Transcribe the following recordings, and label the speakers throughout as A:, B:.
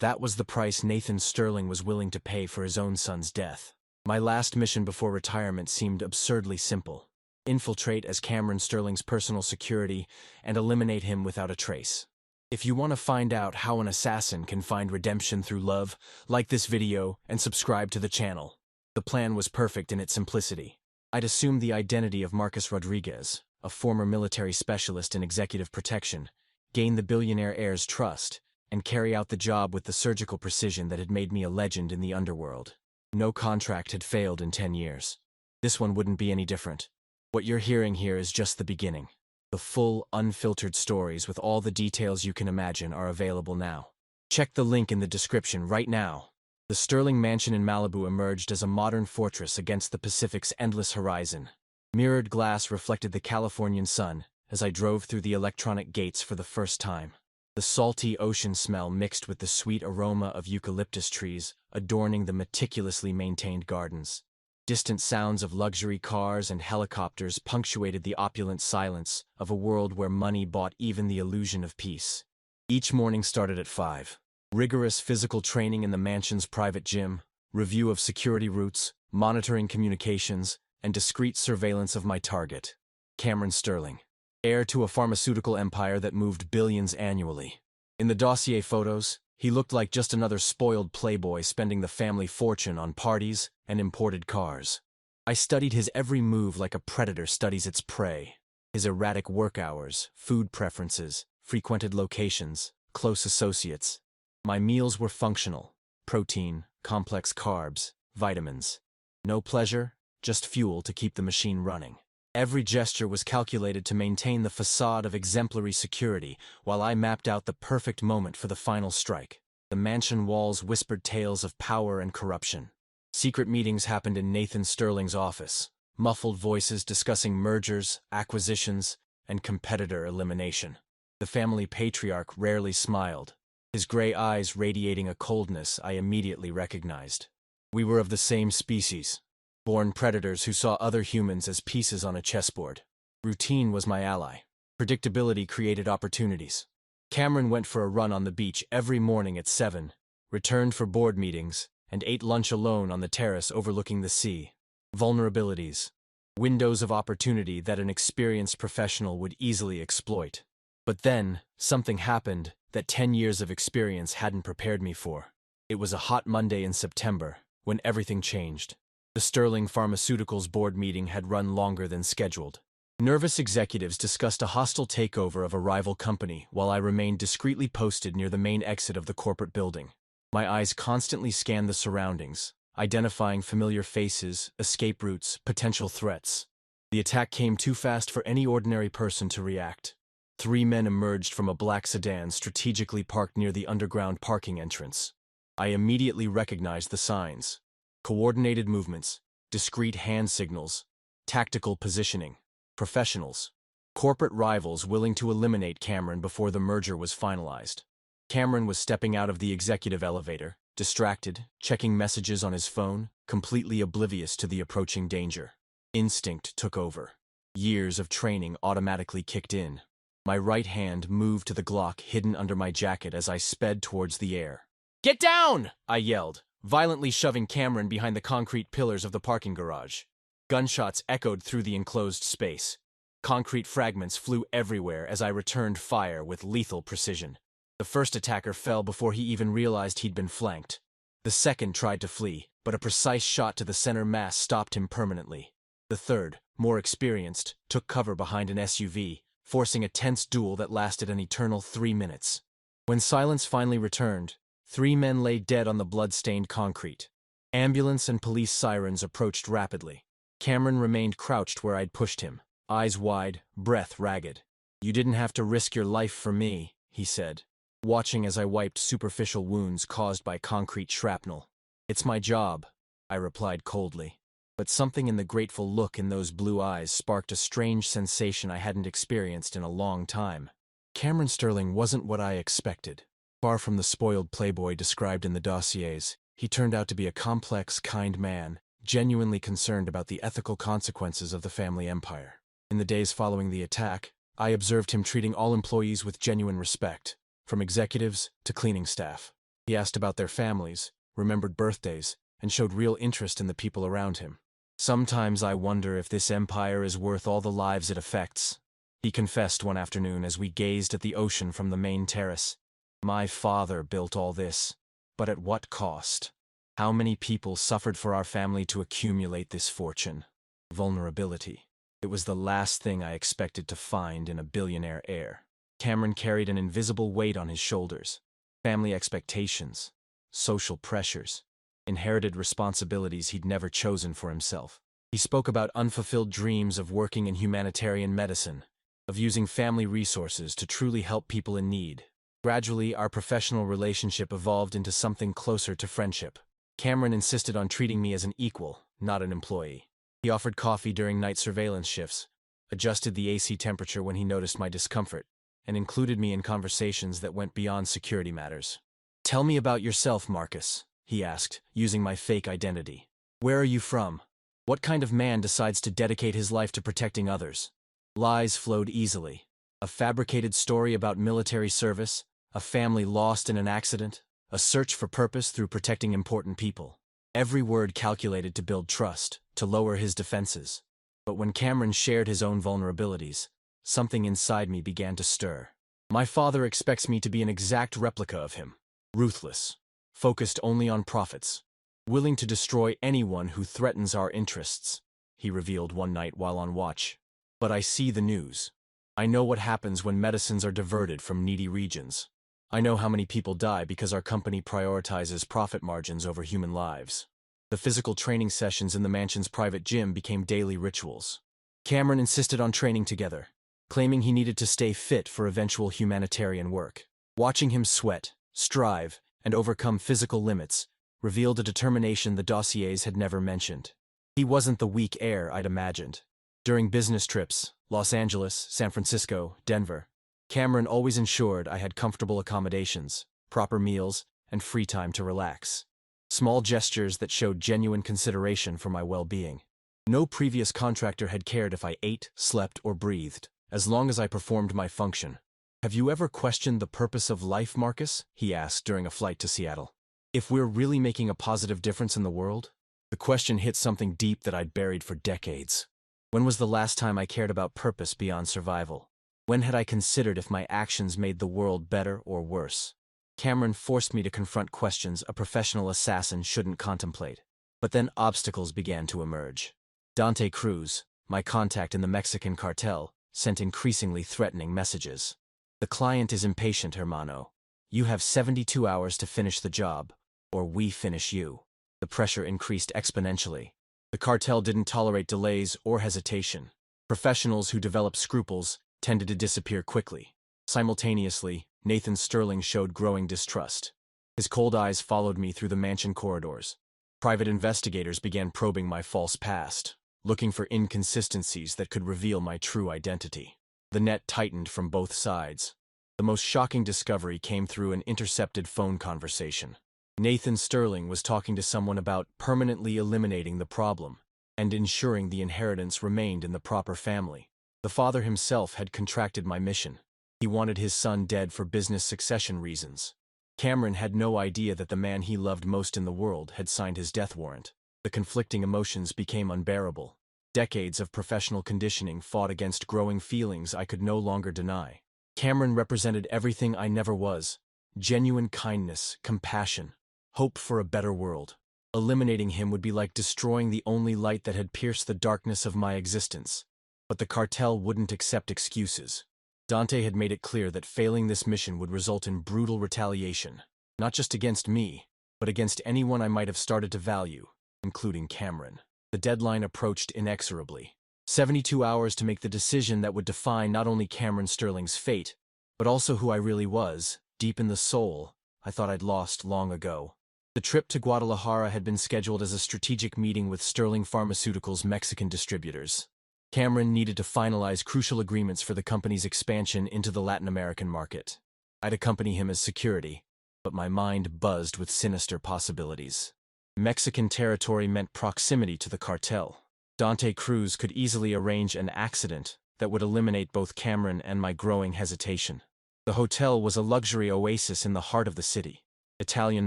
A: That was the price Nathan Sterling was willing to pay for his own son's death. My last mission before retirement seemed absurdly simple. Infiltrate as Cameron Sterling's personal security and eliminate him without a trace. If you want to find out how an assassin can find redemption through love, like this video and subscribe to the channel. The plan was perfect in its simplicity. I'd assume the identity of Marcus Rodriguez, a former military specialist in executive protection, gain the billionaire heir's trust, and carry out the job with the surgical precision that had made me a legend in the underworld. No contract had failed in 10 years. This one wouldn't be any different. What you're hearing here is just the beginning. The full, unfiltered stories with all the details you can imagine are available now. Check the link in the description right now. The Sterling mansion in Malibu emerged as a modern fortress against the Pacific's endless horizon. Mirrored glass reflected the Californian sun as I drove through the electronic gates for the first time. The salty ocean smell mixed with the sweet aroma of eucalyptus trees adorning the meticulously maintained gardens. Distant sounds of luxury cars and helicopters punctuated the opulent silence of a world where money bought even the illusion of peace. Each morning started at 5. Rigorous physical training in the mansion's private gym, review of security routes, monitoring communications, and discreet surveillance of my target, Cameron Sterling, heir to a pharmaceutical empire that moved billions annually. In the dossier photos, he looked like just another spoiled playboy spending the family fortune on parties and imported cars. I studied his every move like a predator studies its prey. His erratic work hours, food preferences, frequented locations, close associates. My meals were functional: protein, complex carbs, vitamins. No pleasure, just fuel to keep the machine running. Every gesture was calculated to maintain the facade of exemplary security while I mapped out the perfect moment for the final strike. The mansion walls whispered tales of power and corruption. Secret meetings happened in Nathan Sterling's office, muffled voices discussing mergers, acquisitions, and competitor elimination. The family patriarch rarely smiled, his gray eyes radiating a coldness I immediately recognized. We were of the same species, born predators who saw other humans as pieces on a chessboard. Routine was my ally. Predictability created opportunities. Cameron went for a run on the beach every morning at 7, returned for board meetings, and ate lunch alone on the terrace overlooking the sea. Vulnerabilities. Windows of opportunity that an experienced professional would easily exploit. But then, something happened that 10 years of experience hadn't prepared me for. It was a hot Monday in September, when everything changed. The Sterling Pharmaceuticals board meeting had run longer than scheduled. Nervous executives discussed a hostile takeover of a rival company while I remained discreetly posted near the main exit of the corporate building. My eyes constantly scanned the surroundings, identifying familiar faces, escape routes, potential threats. The attack came too fast for any ordinary person to react. 3 men emerged from a black sedan strategically parked near the underground parking entrance. I immediately recognized the signs: coordinated movements, discreet hand signals, tactical positioning. Professionals. Corporate rivals willing to eliminate Cameron before the merger was finalized. Cameron was stepping out of the executive elevator, distracted, checking messages on his phone, completely oblivious to the approaching danger. Instinct took over. Years of training automatically kicked in. My right hand moved to the Glock hidden under my jacket as I sped towards the air. "Get down!" I yelled, violently shoving Cameron behind the concrete pillars of the parking garage. Gunshots echoed through the enclosed space. Concrete fragments flew everywhere as I returned fire with lethal precision. The first attacker fell before he even realized he'd been flanked. The second tried to flee, but a precise shot to the center mass stopped him permanently. The third, more experienced, took cover behind an SUV, forcing a tense duel that lasted an eternal 3 minutes. When silence finally returned, 3 men lay dead on the blood-stained concrete. Ambulance and police sirens approached rapidly. Cameron remained crouched where I'd pushed him, eyes wide, breath ragged. "You didn't have to risk your life for me," he said, watching as I wiped superficial wounds caused by concrete shrapnel. "It's my job," I replied coldly. But something in the grateful look in those blue eyes sparked a strange sensation I hadn't experienced in a long time. Cameron Sterling wasn't what I expected. Far from the spoiled playboy described in the dossiers, he turned out to be a complex, kind man, genuinely concerned about the ethical consequences of the family empire. In the days following the attack, I observed him treating all employees with genuine respect, from executives to cleaning staff. He asked about their families, remembered birthdays, and showed real interest in the people around him. Sometimes I wonder if this empire is worth all the lives it affects, he confessed one afternoon as we gazed at the ocean from the main terrace. My father built all this, but at what cost? How many people suffered for our family to accumulate this fortune? Vulnerability. It was the last thing I expected to find in a billionaire heir. Cameron carried an invisible weight on his shoulders. Family expectations, social pressures, inherited responsibilities he'd never chosen for himself. He spoke about unfulfilled dreams of working in humanitarian medicine, of using family resources to truly help people in need. Gradually, our professional relationship evolved into something closer to friendship. Cameron insisted on treating me as an equal, not an employee. He offered coffee during night surveillance shifts, adjusted the AC temperature when he noticed my discomfort, and included me in conversations that went beyond security matters. "Tell me about yourself, Marcus," he asked, using my fake identity. "Where are you from? What kind of man decides to dedicate his life to protecting others?" Lies flowed easily. A fabricated story about military service, a family lost in an accident, a search for purpose through protecting important people. Every word calculated to build trust, to lower his defenses. But when Cameron shared his own vulnerabilities, something inside me began to stir. My father expects me to be an exact replica of him. Ruthless, focused only on profits, willing to destroy anyone who threatens our interests, he revealed one night while on watch. But I see the news. I know what happens when medicines are diverted from needy regions. I know how many people die because our company prioritizes profit margins over human lives. The physical training sessions in the mansion's private gym became daily rituals. Cameron insisted on training together, claiming he needed to stay fit for eventual humanitarian work. Watching him sweat, strive, and overcome physical limits revealed a determination the dossiers had never mentioned. He wasn't the weak heir I'd imagined. During business trips, Los Angeles, San Francisco, Denver, Cameron always ensured I had comfortable accommodations, proper meals, and free time to relax. Small gestures that showed genuine consideration for my well-being. No previous contractor had cared if I ate, slept, or breathed, as long as I performed my function. "Have you ever questioned the purpose of life, Marcus?" he asked during a flight to Seattle. "If we're really making a positive difference in the world?" The question hit something deep that I'd buried for decades. When was the last time I cared about purpose beyond survival? When had I considered if my actions made the world better or worse? Cameron forced me to confront questions a professional assassin shouldn't contemplate. But then obstacles began to emerge. Dante Cruz, my contact in the Mexican cartel, sent increasingly threatening messages. "The client is impatient, hermano. You have 72 hours to finish the job, or we finish you." The pressure increased exponentially. The cartel didn't tolerate delays or hesitation. Professionals who developed scruples tended to disappear quickly. Simultaneously, Nathan Sterling showed growing distrust. His cold eyes followed me through the mansion corridors. Private investigators began probing my false past, looking for inconsistencies that could reveal my true identity. The net tightened from both sides. The most shocking discovery came through an intercepted phone conversation. Nathan Sterling was talking to someone about permanently eliminating the problem and ensuring the inheritance remained in the proper family. The father himself had contracted my mission. He wanted his son dead for business succession reasons. Cameron had no idea that the man he loved most in the world had signed his death warrant. The conflicting emotions became unbearable. Decades of professional conditioning fought against growing feelings I could no longer deny. Cameron represented everything I never was: genuine kindness, compassion, hope for a better world. Eliminating him would be like destroying the only light that had pierced the darkness of my existence. But the cartel wouldn't accept excuses. Dante had made it clear that failing this mission would result in brutal retaliation, not just against me, but against anyone I might have started to value, including Cameron. The deadline approached inexorably. 72 hours to make the decision that would define not only Cameron Sterling's fate, but also who I really was, deep in the soul I thought I'd lost long ago. The trip to Guadalajara had been scheduled as a strategic meeting with Sterling Pharmaceuticals' Mexican distributors. Cameron needed to finalize crucial agreements for the company's expansion into the Latin American market. I'd accompany him as security, but my mind buzzed with sinister possibilities. Mexican territory meant proximity to the cartel. Dante Cruz could easily arrange an accident that would eliminate both Cameron and my growing hesitation. The hotel was a luxury oasis in the heart of the city. Italian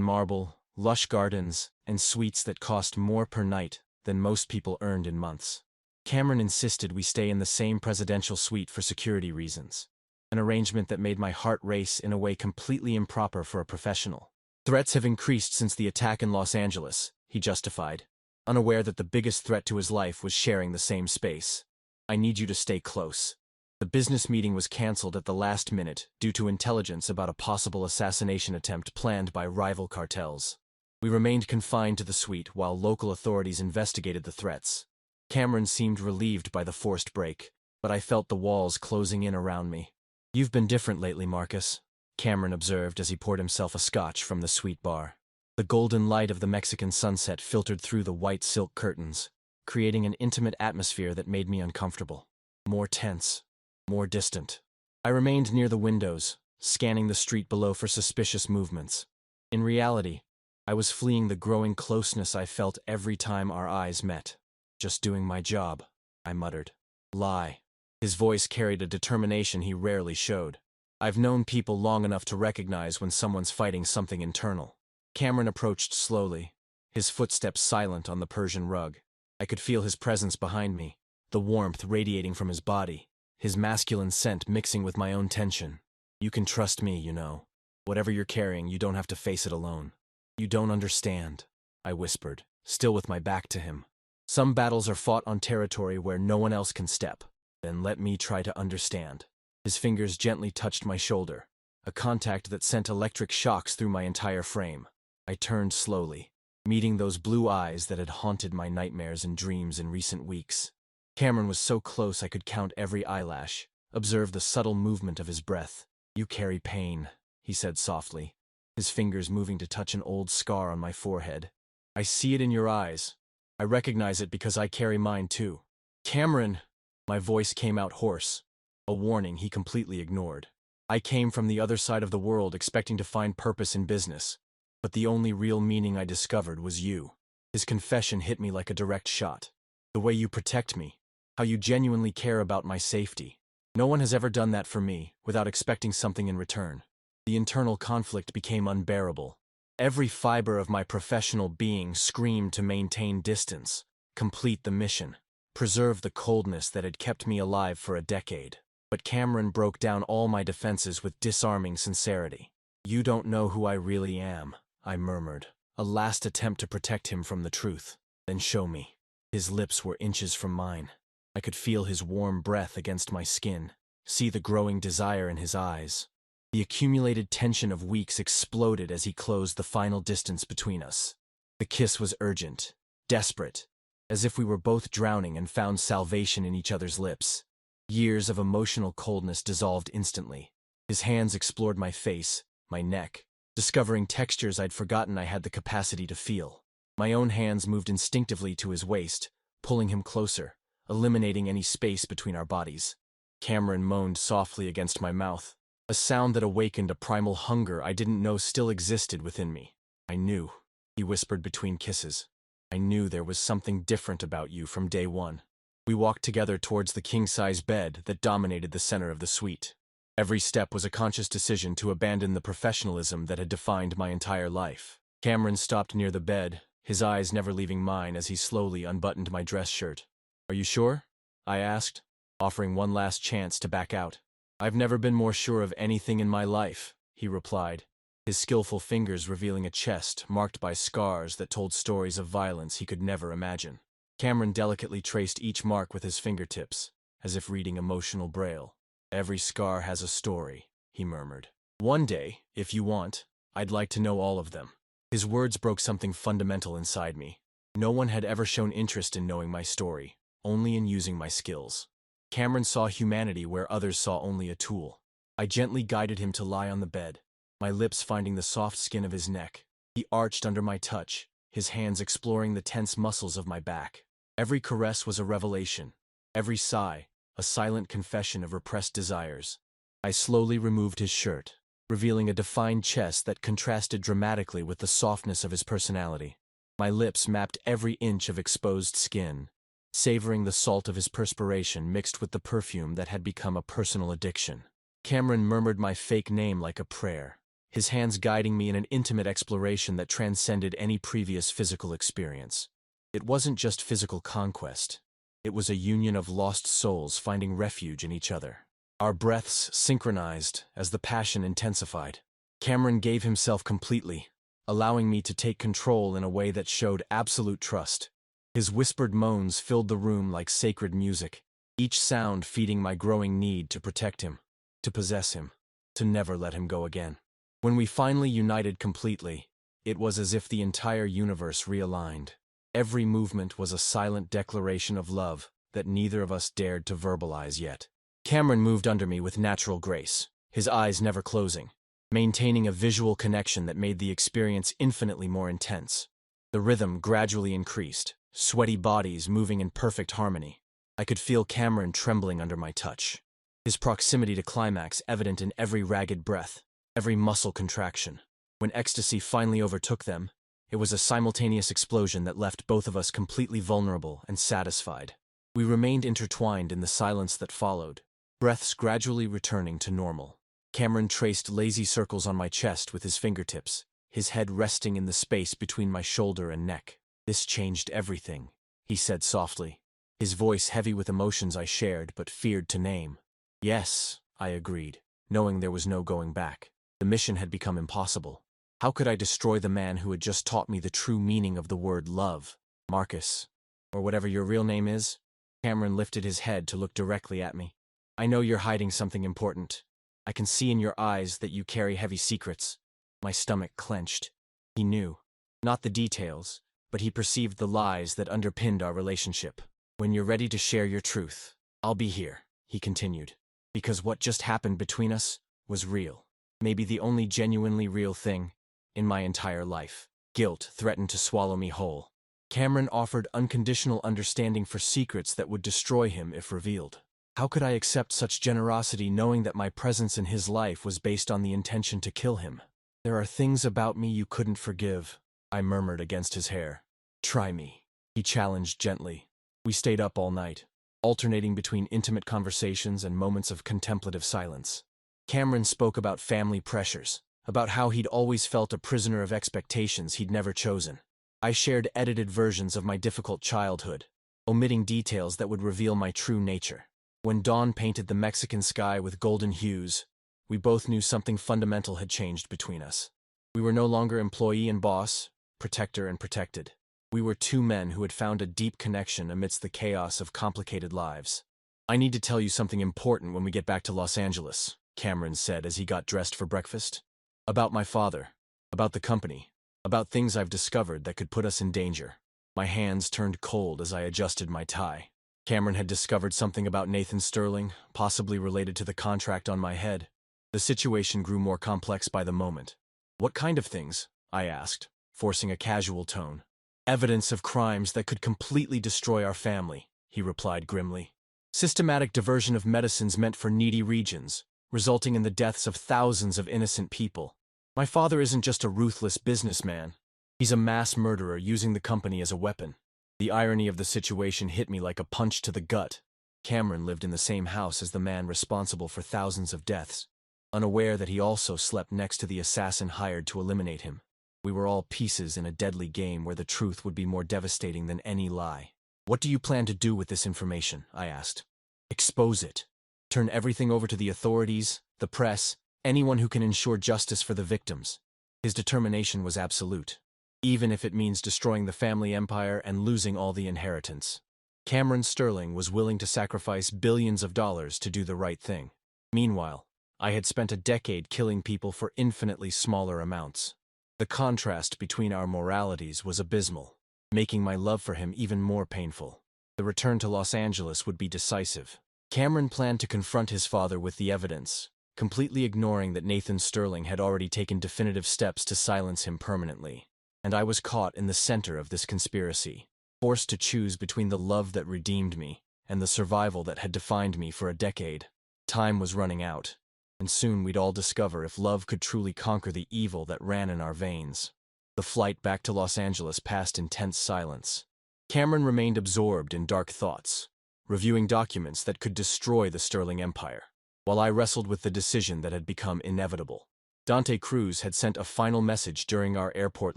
A: marble, lush gardens, and suites that cost more per night than most people earned in months. Cameron insisted we stay in the same presidential suite for security reasons, an arrangement that made my heart race in a way completely improper for a professional. Threats have increased since the attack in Los Angeles, he justified, unaware that the biggest threat to his life was sharing the same space. I need you to stay close. The business meeting was canceled at the last minute due to intelligence about a possible assassination attempt planned by rival cartels. We remained confined to the suite while local authorities investigated the threats. Cameron seemed relieved by the forced break, but I felt the walls closing in around me. "You've been different lately, Marcus," Cameron observed as he poured himself a scotch from the suite bar. The golden light of the Mexican sunset filtered through the white silk curtains, creating an intimate atmosphere that made me uncomfortable. More tense, more distant. I remained near the windows, scanning the street below for suspicious movements. In reality, I was fleeing the growing closeness I felt every time our eyes met. "Just doing my job," I muttered. "Lie." His voice carried a determination he rarely showed. I've known people long enough to recognize when someone's fighting something internal. Cameron approached slowly, his footsteps silent on the Persian rug. I could feel his presence behind me, the warmth radiating from his body, his masculine scent mixing with my own tension. "You can trust me, you know. Whatever you're carrying, you don't have to face it alone." "You don't understand," I whispered, still with my back to him. "Some battles are fought on territory where no one else can step. Then let me try to understand." His fingers gently touched my shoulder, a contact that sent electric shocks through my entire frame. I turned slowly, meeting those blue eyes that had haunted my nightmares and dreams in recent weeks. Cameron was so close I could count every eyelash, observe the subtle movement of his breath. "You carry pain," he said softly, his fingers moving to touch an old scar on my forehead. "I see it in your eyes. I recognize it because I carry mine too." "Cameron!" My voice came out hoarse, a warning he completely ignored. I came from the other side of the world expecting to find purpose in business, but the only real meaning I discovered was you. His confession hit me like a direct shot. "The way you protect me, how you genuinely care about my safety. No one has ever done that for me, without expecting something in return." The internal conflict became unbearable. Every fiber of my professional being screamed to maintain distance, complete the mission, preserve the coldness that had kept me alive for a decade. But Cameron broke down all my defenses with disarming sincerity. "You don't know who I really am," I murmured, a last attempt to protect him from the truth. "Then show me." His lips were inches from mine. I could feel his warm breath against my skin, see the growing desire in his eyes. The accumulated tension of weeks exploded as he closed the final distance between us. The kiss was urgent, desperate, as if we were both drowning and found salvation in each other's lips. Years of emotional coldness dissolved instantly. His hands explored my face, my neck, discovering textures I'd forgotten I had the capacity to feel. My own hands moved instinctively to his waist, pulling him closer, eliminating any space between our bodies. Cameron moaned softly against my mouth, a sound that awakened a primal hunger I didn't know still existed within me. "I knew," he whispered between kisses. "I knew there was something different about you from day one." We walked together towards the king-size bed that dominated the center of the suite. Every step was a conscious decision to abandon the professionalism that had defined my entire life. Cameron stopped near the bed, his eyes never leaving mine as he slowly unbuttoned my dress shirt. "Are you sure?" I asked, offering one last chance to back out. "I've never been more sure of anything in my life," he replied, his skillful fingers revealing a chest marked by scars that told stories of violence he could never imagine. Cameron delicately traced each mark with his fingertips, as if reading emotional braille. "Every scar has a story," he murmured. "One day, if you want, I'd like to know all of them." His words broke something fundamental inside me. No one had ever shown interest in knowing my story, only in using my skills. Cameron saw humanity where others saw only a tool. I gently guided him to lie on the bed, my lips finding the soft skin of his neck. He arched under my touch, his hands exploring the tense muscles of my back. Every caress was a revelation, every sigh, a silent confession of repressed desires. I slowly removed his shirt, revealing a defined chest that contrasted dramatically with the softness of his personality. My lips mapped every inch of exposed skin, savoring the salt of his perspiration mixed with the perfume that had become a personal addiction. Cameron murmured my fake name like a prayer, his hands guiding me in an intimate exploration that transcended any previous physical experience. It wasn't just physical conquest. It was a union of lost souls finding refuge in each other. Our breaths synchronized as the passion intensified. Cameron gave himself completely, allowing me to take control in a way that showed absolute trust. His whispered moans filled the room like sacred music, each sound feeding my growing need to protect him, to possess him, to never let him go again. When we finally united completely, it was as if the entire universe realigned. Every movement was a silent declaration of love that neither of us dared to verbalize yet. Cameron moved under me with natural grace, his eyes never closing, maintaining a visual connection that made the experience infinitely more intense. The rhythm gradually increased, sweaty bodies moving in perfect harmony. I could feel Cameron trembling under my touch, his proximity to climax evident in every ragged breath, every muscle contraction. When ecstasy finally overtook them, it was a simultaneous explosion that left both of us completely vulnerable and satisfied. We remained intertwined in the silence that followed, breaths gradually returning to normal. Cameron traced lazy circles on my chest with his fingertips, his head resting in the space between my shoulder and neck. "This changed everything," he said softly, his voice heavy with emotions I shared but feared to name. "Yes," I agreed, knowing there was no going back. The mission had become impossible. How could I destroy the man who had just taught me the true meaning of the word love? "Marcus, or whatever your real name is?" Cameron lifted his head to look directly at me. "I know you're hiding something important. I can see in your eyes that you carry heavy secrets." My stomach clenched. He knew. Not the details, but he perceived the lies that underpinned our relationship. "When you're ready to share your truth, I'll be here," he continued. "Because what just happened between us was real. Maybe the only genuinely real thing in my entire life." Guilt threatened to swallow me whole. Cameron offered unconditional understanding for secrets that would destroy him if revealed. How could I accept such generosity knowing that my presence in his life was based on the intention to kill him? "There are things about me you couldn't forgive," I murmured against his hair. "Try me," he challenged gently. We stayed up all night, alternating between intimate conversations and moments of contemplative silence. Cameron spoke about family pressures, about how he'd always felt a prisoner of expectations he'd never chosen. I shared edited versions of my difficult childhood, omitting details that would reveal my true nature. When dawn painted the Mexican sky with golden hues, we both knew something fundamental had changed between us. We were no longer employee and boss, protector and protected. We were two men who had found a deep connection amidst the chaos of complicated lives. "I need to tell you something important when we get back to Los Angeles," Cameron said as he got dressed for breakfast. "About my father, about the company, about things I've discovered that could put us in danger." My hands turned cold as I adjusted my tie. Cameron had discovered something about Nathan Sterling, possibly related to the contract on my head. The situation grew more complex by the moment. "What kind of things?" I asked, forcing a casual tone. "Evidence of crimes that could completely destroy our family," he replied grimly. "Systematic diversion of medicines meant for needy regions, resulting in the deaths of thousands of innocent people. My father isn't just a ruthless businessman. He's a mass murderer using the company as a weapon." The irony of the situation hit me like a punch to the gut. Cameron lived in the same house as the man responsible for thousands of deaths, unaware that he also slept next to the assassin hired to eliminate him. We were all pieces in a deadly game where the truth would be more devastating than any lie. "What do you plan to do with this information?" I asked. "Expose it. Turn everything over to the authorities, the press, anyone who can ensure justice for the victims." His determination was absolute, even if it means destroying the family empire and losing all the inheritance. Cameron Sterling was willing to sacrifice billions of dollars to do the right thing. Meanwhile, I had spent a decade killing people for infinitely smaller amounts. The contrast between our moralities was abysmal, making my love for him even more painful. The return to Los Angeles would be decisive. Cameron planned to confront his father with the evidence, completely ignoring that Nathan Sterling had already taken definitive steps to silence him permanently. And I was caught in the center of this conspiracy, forced to choose between the love that redeemed me and the survival that had defined me for a decade. Time was running out, and soon we'd all discover if love could truly conquer the evil that ran in our veins. The flight back to Los Angeles passed in tense silence. Cameron remained absorbed in dark thoughts, reviewing documents that could destroy the Sterling Empire, while I wrestled with the decision that had become inevitable. Dante Cruz had sent a final message during our airport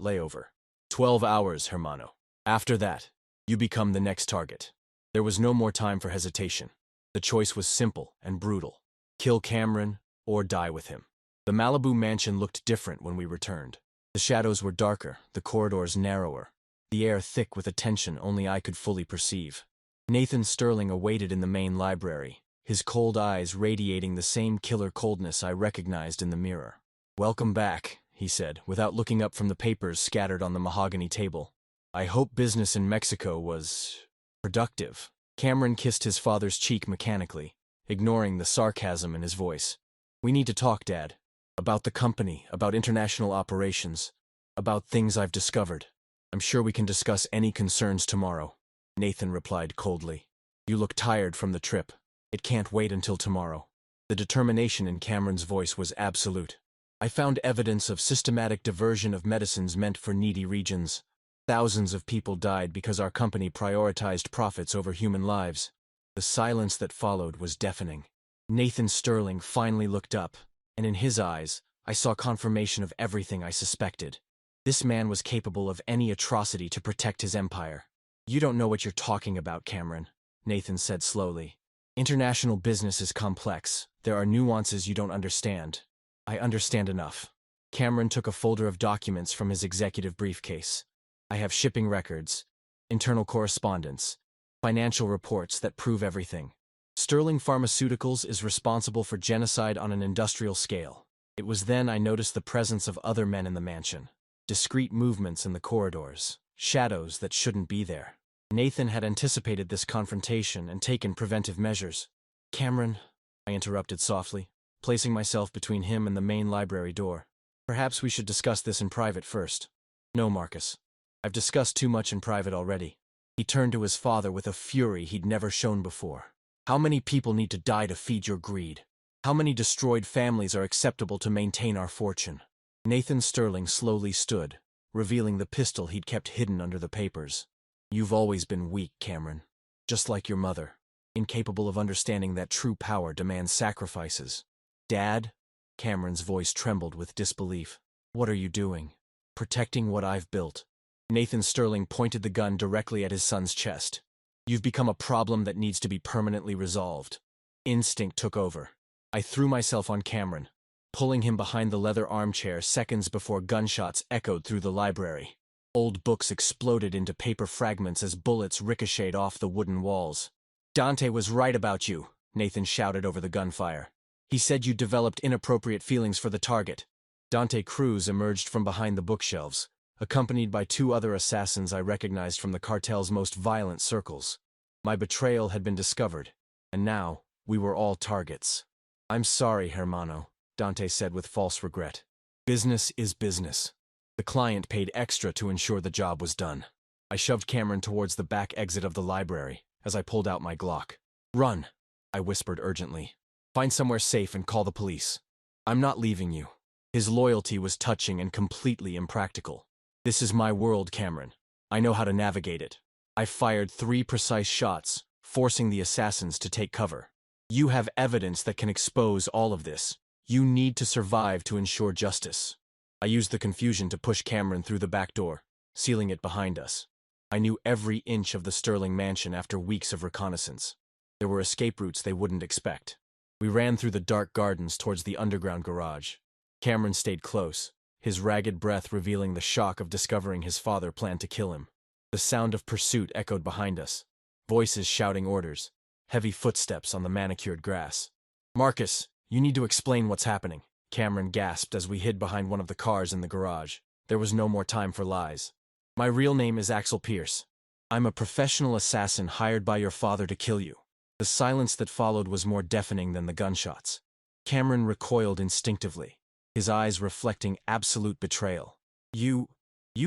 A: layover. 12 hours, hermano. After that, you become the next target. There was no more time for hesitation. The choice was simple and brutal. Kill Cameron or die with him. The Malibu mansion looked different when we returned. The shadows were darker, the corridors narrower, the air thick with a tension only I could fully perceive. Nathan Sterling awaited in the main library, his cold eyes radiating the same killer coldness I recognized in the mirror. "Welcome back," he said, without looking up from the papers scattered on the mahogany table. "I hope business in Mexico was productive." Cameron kissed his father's cheek mechanically, ignoring the sarcasm in his voice. "We need to talk, Dad. About the company, about international operations, about things I've discovered. I'm sure we can discuss any concerns tomorrow," Nathan replied coldly. "You look tired from the trip. It can't wait until tomorrow." The determination in Cameron's voice was absolute. "I found evidence of systematic diversion of medicines meant for needy regions. Thousands of people died because our company prioritized profits over human lives." The silence that followed was deafening. Nathan Sterling finally looked up, and in his eyes, I saw confirmation of everything I suspected. This man was capable of any atrocity to protect his empire. "You don't know what you're talking about, Cameron," Nathan said slowly. "International business is complex. There are nuances you don't understand." "I understand enough." Cameron took a folder of documents from his executive briefcase. "I have shipping records, internal correspondence, financial reports that prove everything. Sterling Pharmaceuticals is responsible for genocide on an industrial scale." It was then I noticed the presence of other men in the mansion. Discreet movements in the corridors, shadows that shouldn't be there. Nathan had anticipated this confrontation and taken preventive measures. "Cameron," I interrupted softly, placing myself between him and the main library door. "Perhaps we should discuss this in private first." "No, Marcus. I've discussed too much in private already." He turned to his father with a fury he'd never shown before. "How many people need to die to feed your greed? How many destroyed families are acceptable to maintain our fortune?" Nathan Sterling slowly stood, revealing the pistol he'd kept hidden under the papers. "You've always been weak, Cameron. Just like your mother, incapable of understanding that true power demands sacrifices." "Dad?" Cameron's voice trembled with disbelief. "What are you doing?" "Protecting what I've built." Nathan Sterling pointed the gun directly at his son's chest. "You've become a problem that needs to be permanently resolved." Instinct took over. I threw myself on Cameron, pulling him behind the leather armchair seconds before gunshots echoed through the library. Old books exploded into paper fragments as bullets ricocheted off the wooden walls. "Dante was right about you," Nathan shouted over the gunfire. "He said you developed inappropriate feelings for the target." Dante Cruz emerged from behind the bookshelves, accompanied by two other assassins I recognized from the cartel's most violent circles. My betrayal had been discovered, and now we were all targets. "I'm sorry, hermano," Dante said with false regret. "Business is business." The client paid extra to ensure the job was done. I shoved Cameron towards the back exit of the library as I pulled out my Glock. "Run," I whispered urgently. "Find somewhere safe and call the police. I'm not leaving you." His loyalty was touching and completely impractical. "This is my world, Cameron. I know how to navigate it." I fired 3 precise shots, forcing the assassins to take cover. "You have evidence that can expose all of this. You need to survive to ensure justice." I used the confusion to push Cameron through the back door, sealing it behind us. I knew every inch of the Sterling mansion after weeks of reconnaissance. There were escape routes they wouldn't expect. We ran through the dark gardens towards the underground garage. Cameron stayed close, his ragged breath revealing the shock of discovering his father planned to kill him. The sound of pursuit echoed behind us, voices shouting orders, heavy footsteps on the manicured grass. "Marcus, you need to explain what's happening," Cameron gasped as we hid behind one of the cars in the garage. There was no more time for lies. "My real name is Axel Pierce. I'm a professional assassin hired by your father to kill you." The silence that followed was more deafening than the gunshots. Cameron recoiled instinctively, his eyes reflecting absolute betrayal. You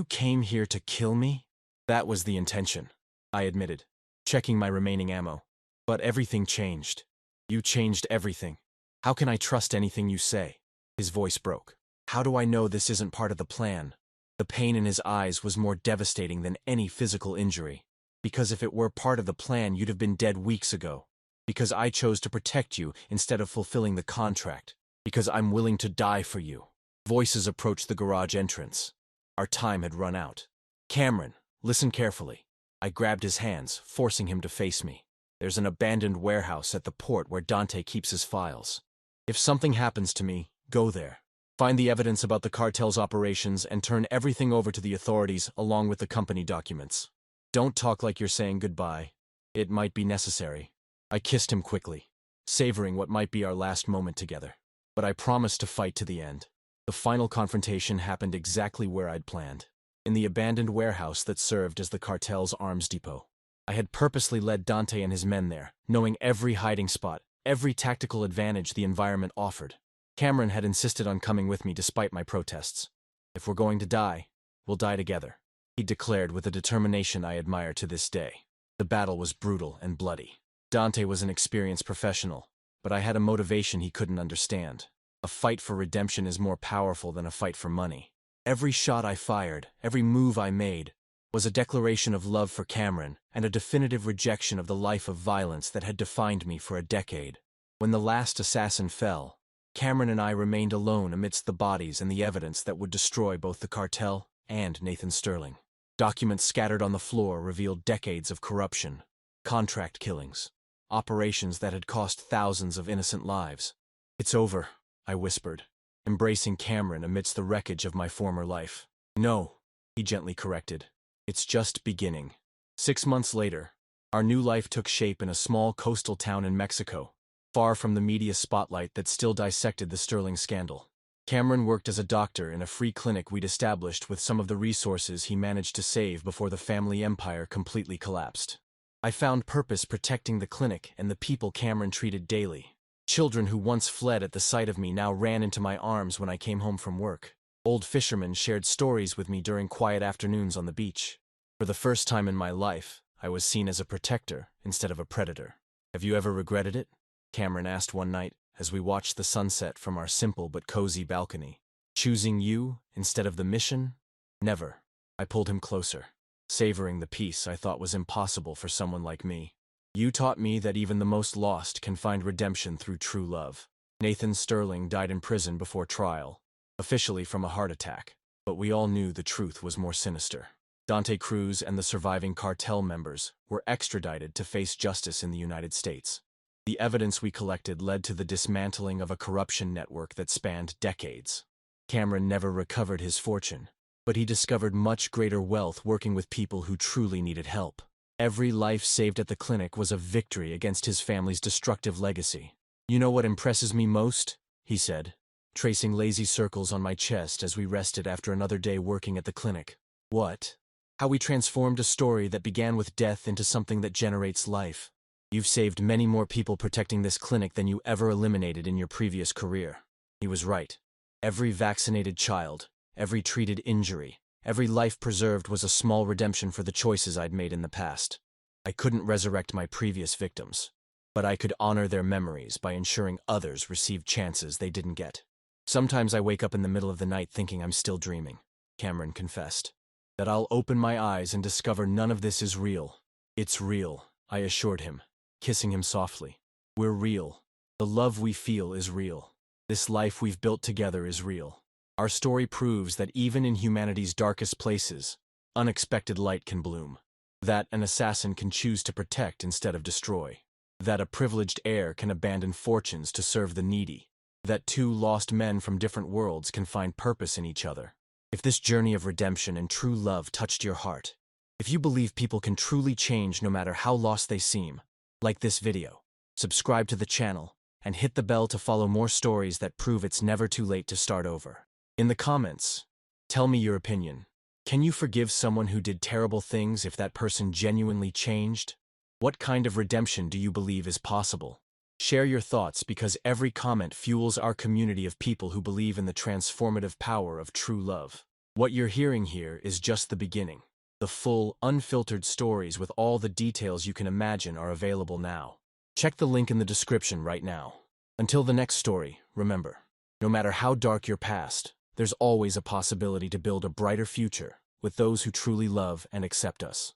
A: came here to kill me?" "That was the intention," I admitted, checking my remaining ammo. "But everything changed. You changed everything. How can I trust anything you say?" His voice broke. "How do I know this isn't part of the plan?" The pain in his eyes was more devastating than any physical injury. "Because if it were part of the plan, you'd have been dead weeks ago. Because I chose to protect you instead of fulfilling the contract. Because I'm willing to die for you." Voices approached the garage entrance. Our time had run out. Cameron, listen carefully. I grabbed his hands, forcing him to face me. There's an abandoned warehouse at the port where Dante keeps his files. If something happens to me, go there. Find the evidence about the cartel's operations and turn everything over to the authorities along with the company documents. Don't talk like you're saying goodbye. It might be necessary. I kissed him quickly, savoring what might be our last moment together. But I promised to fight to the end. The final confrontation happened exactly where I'd planned, in the abandoned warehouse that served as the cartel's arms depot. I had purposely led Dante and his men there, knowing every hiding spot, every tactical advantage the environment offered. Cameron had insisted on coming with me despite my protests. If we're going to die, we'll die together, he declared with a determination I admire to this day. The battle was brutal and bloody. Dante was an experienced professional, but I had a motivation he couldn't understand. A fight for redemption is more powerful than a fight for money. Every shot I fired, every move I made, was a declaration of love for Cameron and a definitive rejection of the life of violence that had defined me for a decade. When the last assassin fell, Cameron and I remained alone amidst the bodies and the evidence that would destroy both the cartel and Nathan Sterling. Documents scattered on the floor revealed decades of corruption, contract killings, operations that had cost thousands of innocent lives. It's over, I whispered, embracing Cameron amidst the wreckage of my former life. No, he gently corrected. It's just beginning. 6 months later, our new life took shape in a small coastal town in Mexico, far from the media spotlight that still dissected the Sterling scandal. Cameron worked as a doctor in a free clinic we'd established with some of the resources he managed to save before the family empire completely collapsed. I found purpose protecting the clinic and the people Cameron treated daily. Children who once fled at the sight of me now ran into my arms when I came home from work. Old fishermen shared stories with me during quiet afternoons on the beach. For the first time in my life, I was seen as a protector instead of a predator. Have you ever regretted it? Cameron asked one night as we watched the sunset from our simple but cozy balcony. Choosing you instead of the mission? Never. I pulled him closer, savoring the peace I thought was impossible for someone like me. You taught me that even the most lost can find redemption through true love. Nathan Sterling died in prison before trial, officially from a heart attack, but we all knew the truth was more sinister. Dante Cruz and the surviving cartel members were extradited to face justice in the United States. The evidence we collected led to the dismantling of a corruption network that spanned decades. Cameron never recovered his fortune, but he discovered much greater wealth working with people who truly needed help. Every life saved at the clinic was a victory against his family's destructive legacy. You know what impresses me most? He said, tracing lazy circles on my chest as we rested after another day working at the clinic. What? How we transformed a story that began with death into something that generates life. You've saved many more people protecting this clinic than you ever eliminated in your previous career. He was right. Every vaccinated child, every treated injury, every life preserved was a small redemption for the choices I'd made in the past. I couldn't resurrect my previous victims, but I could honor their memories by ensuring others received chances they didn't get. Sometimes I wake up in the middle of the night thinking I'm still dreaming, Cameron confessed. That I'll open my eyes and discover none of this is real. It's real, I assured him, kissing him softly. We're real. The love we feel is real. This life we've built together is real. Our story proves that even in humanity's darkest places, unexpected light can bloom. That an assassin can choose to protect instead of destroy. That a privileged heir can abandon fortunes to serve the needy. That two lost men from different worlds can find purpose in each other. If this journey of redemption and true love touched your heart, if you believe people can truly change no matter how lost they seem, like this video, subscribe to the channel, and hit the bell to follow more stories that prove it's never too late to start over. In the comments, tell me your opinion. Can you forgive someone who did terrible things if that person genuinely changed? What kind of redemption do you believe is possible? Share your thoughts because every comment fuels our community of people who believe in the transformative power of true love. What you're hearing here is just the beginning. The full, unfiltered stories with all the details you can imagine are available now. Check the link in the description right now. Until the next story, remember, no matter how dark your past, there's always a possibility to build a brighter future with those who truly love and accept us.